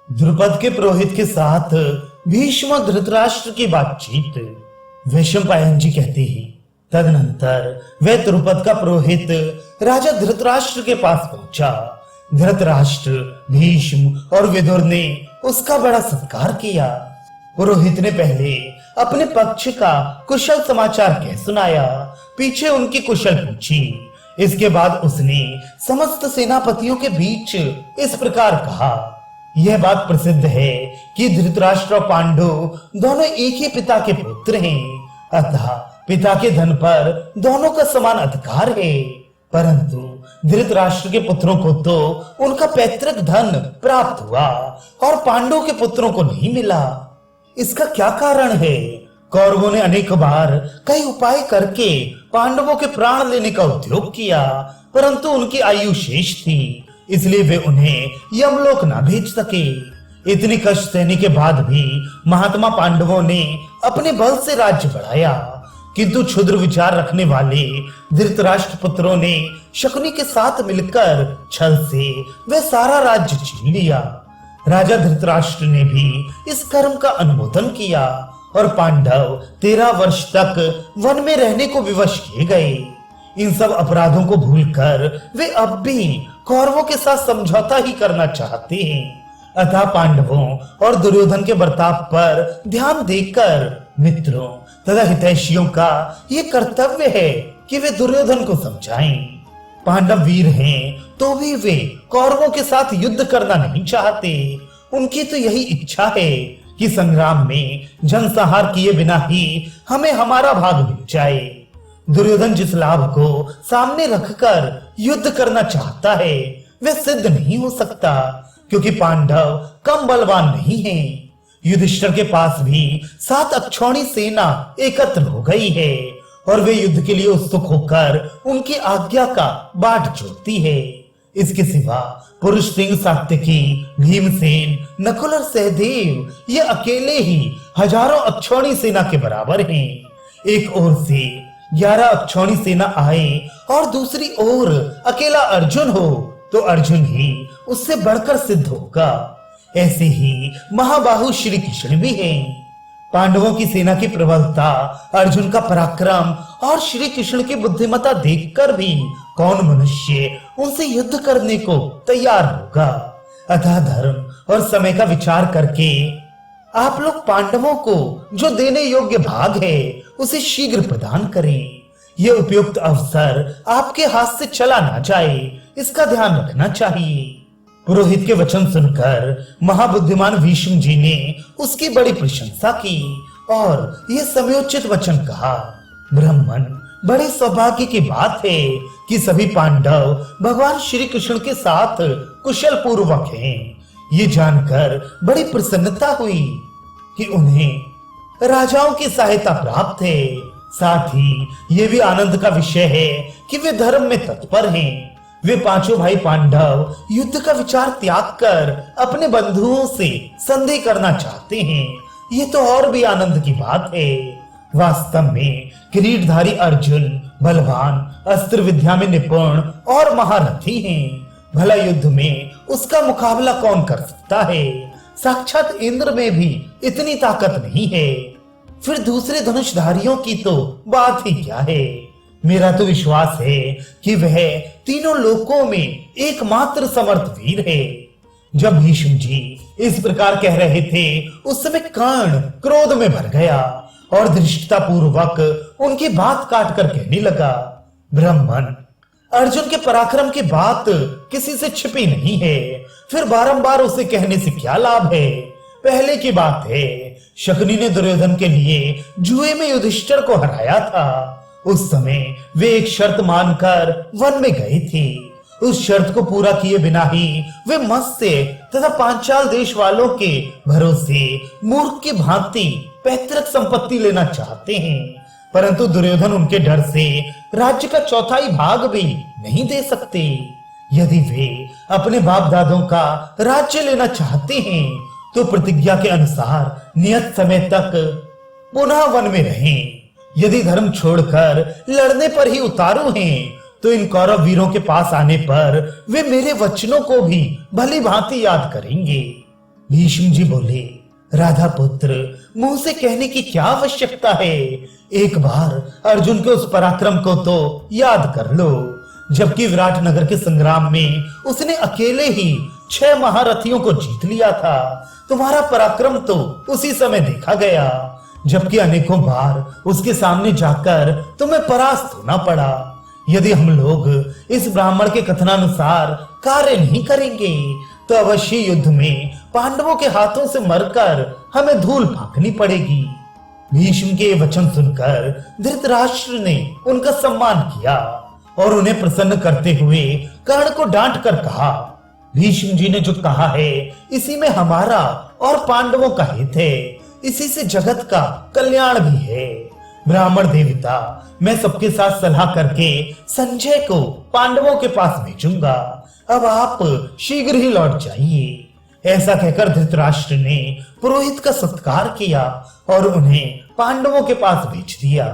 द्रुपद के पुरोहित के साथ भीष्म और धृतराष्ट्र की बातचीत। वैशंपायन जी कहते हैं, तदनंतर वह द्रुपद का पुरोहित राजा धृतराष्ट्र के पास पहुंचा। धृतराष्ट्र, भीष्म और विदुर ने उसका बड़ा सत्कार किया। पुरोहित ने पहले अपने पक्ष का कुशल समाचार कह सुनाया, पीछे उनकी कुशल पूछी। इसके बाद उसने समस्त सेनापतियों के बीच इस प्रकार कहा, यह बात प्रसिद्ध है कि धृतराष्ट्र और पांडु दोनों एक ही पिता के पुत्र हैं, अतः पिता के धन पर दोनों का समान अधिकार है। परंतु धृतराष्ट्र के पुत्रों को तो उनका पैतृक धन प्राप्त हुआ और पांडु के पुत्रों को नहीं मिला। इसका क्या कारण है? कौरवों ने अनेक बार कई उपाय करके पांडवों के प्राण लेने का उद्योग किया, परंतु उनकी आयु शेष थी, इसलिए वे उन्हें यमलोक न भेज सके। इतनी कष्ट सहने के बाद भी महात्मा पांडवों ने अपने बल से राज्य बढ़ाया, किंतु क्षुद्र विचार रखने वाले धृतराष्ट्र पुत्रों ने शकुनी के साथ मिलकर छल से वह सारा राज्य छीन लिया। राजा धृतराष्ट्र ने भी इस कर्म का अनुमोदन किया और पांडव 13 वर्ष तक वन में रहने को विवश किए गए। इन सब अपराधों को भूलकर वे अब भी कौरवों के साथ समझौता ही करना चाहते हैं। अतः पांडवों और दुर्योधन के बर्ताव पर ध्यान देकर मित्रों तथा हितैषियों का ये कर्तव्य है कि वे दुर्योधन को समझाएं। पांडव वीर हैं तो भी वे कौरवों के साथ युद्ध करना नहीं चाहते। उनकी तो यही इच्छा है कि संग्राम में जनसंहार किए बिना ही हमें हमारा भाग मिल जाए। दुर्योधन जिस लाभ को सामने रखकर युद्ध करना चाहता है वह सिद्ध नहीं हो सकता, क्योंकि पांडव कम बलवान नहीं हैं। युधिष्ठिर के पास भी 7 अक्षौणी सेना एकत्र हो गई है और वे युद्ध के लिए उत्सुक होकर उनकी आज्ञा का बाट जोतती है। इसके सिवा पुरुष सिंह, सात्यकी, भीमसेन, नकुल और सहदेव ये अकेले ही हजारों अक्षौणी सेना के बराबर हैं। एक ओर से 11 अक्षौणी सेना आए और दूसरी ओर अकेला अर्जुन हो तो अर्जुन ही उससे बढ़कर सिद्ध होगा। ऐसे ही महाबाहु श्री कृष्ण भी हैं। पांडवों की सेना की प्रबलता, अर्जुन का पराक्रम और श्री कृष्ण की बुद्धिमत्ता देखकर भी कौन मनुष्य उनसे युद्ध करने को तैयार होगा। अतः धर्म और समय का विचार करके आप लोग पांडवों को जो देने योग्य भाग है उसे शीघ्र प्रदान करें। यह उपयुक्त अवसर आपके हाथ से चला ना जाए, इसका ध्यान रखना चाहिए। पुरोहित के वचन सुनकर महाबुद्धिमान भीष्म जी ने उसकी बड़ी प्रशंसा की और यह समयोचित वचन कहा, ब्राह्मण, बड़े सौभाग्य की बात है कि सभी पांडव भगवान श्री कृष्ण के साथ कुशल पूर्वक हैं। ये जानकर बड़ी प्रसन्नता हुई कि उन्हें राजाओं की सहायता प्राप्त है। साथ ही ये भी आनंद का विषय है कि वे धर्म में तत्पर हैं। वे पांचों भाई पांडव युद्ध का विचार त्याग कर अपने बंधुओं से संधि करना चाहते हैं। ये तो और भी आनंद की बात है। वास्तव में किरीटधारी अर्जुन बलवान, अस्त्र विद्या में निपुण और महारथी हैं। भला युद्ध में उसका मुकाबला कौन कर सकता है? साक्षात इंद्र में भी इतनी ताकत नहीं है। फिर दूसरे धनुषधारियों की तो बात ही क्या है। मेरा तो विश्वास है कि वह तीनों लोकों में एकमात्र समर्थ वीर है। जब भीष्म जी इस प्रकार कह रहे थे उस समय कर्ण क्रोध में भर गया और धृष्टता पूर्वक उनकी बात काट कर कहने लगा, ब्राह्मण, अर्जुन के पराक्रम की बात किसी से छिपी नहीं है, फिर बारंबार उसे कहने से क्या लाभ है। पहले की बात है, शकुनी ने दुर्योधन के लिए जुए में युधिष्ठिर को हराया था। उस समय वे एक शर्त मानकर वन में गए थे। उस शर्त को पूरा किए बिना ही वे मत्स्य तथा पांचाल देश वालों के भरोसे मूर्ख की भांति पैतृक संपत्ति लेना चाहते हैं, परंतु दुर्योधन उनके डर से राज्य का 1/4 भाग भी नहीं दे सकते। यदि वे अपने बाप दादों का राज्य लेना चाहते हैं तो प्रतिज्ञा के अनुसार नियत समय तक पुनः वन में रहें। यदि धर्म छोड़कर लड़ने पर ही उतारू हैं तो इन कौरव वीरों के पास आने पर वे मेरे वचनों को भी भली भांति याद करेंगे। भीष्म जी बोले, राधा पुत्र, मुंह से कहने की क्या आवश्यकता है। एक बार अर्जुन के उस पराक्रम को तो याद कर लो, जबकि विराट नगर के संग्राम में उसने अकेले ही 6 महारथियों को जीत लिया था। तुम्हारा पराक्रम तो उसी समय देखा गया, जबकि अनेकों बार उसके सामने जाकर तुम्हें परास्त होना पड़ा। यदि हम लोग इस ब्राह्मण के कथनानुसार कार्य नहीं करेंगे तो अवश्य युद्ध में पांडवों के हाथों से मरकर हमें धूल फेंकनी पड़ेगी। भीष्म के वचन सुनकर धृतराष्ट्र ने उनका सम्मान किया और उन्हें प्रसन्न करते हुए कर्ण को डांट कर कहा, भीष्म जी ने जो कहा है इसी में हमारा और पांडवों का हित है, इसी से जगत का कल्याण भी है। ब्राह्मण देवता, मैं सबके साथ सलाह करके संजय को पांडवों के पास भेजूंगा। अब आप शीघ्र ही लौट जाइए। ऐसा कहकर धृतराष्ट्र ने पुरोहित का सत्कार किया और उन्हें पांडवों के पास भेज दिया।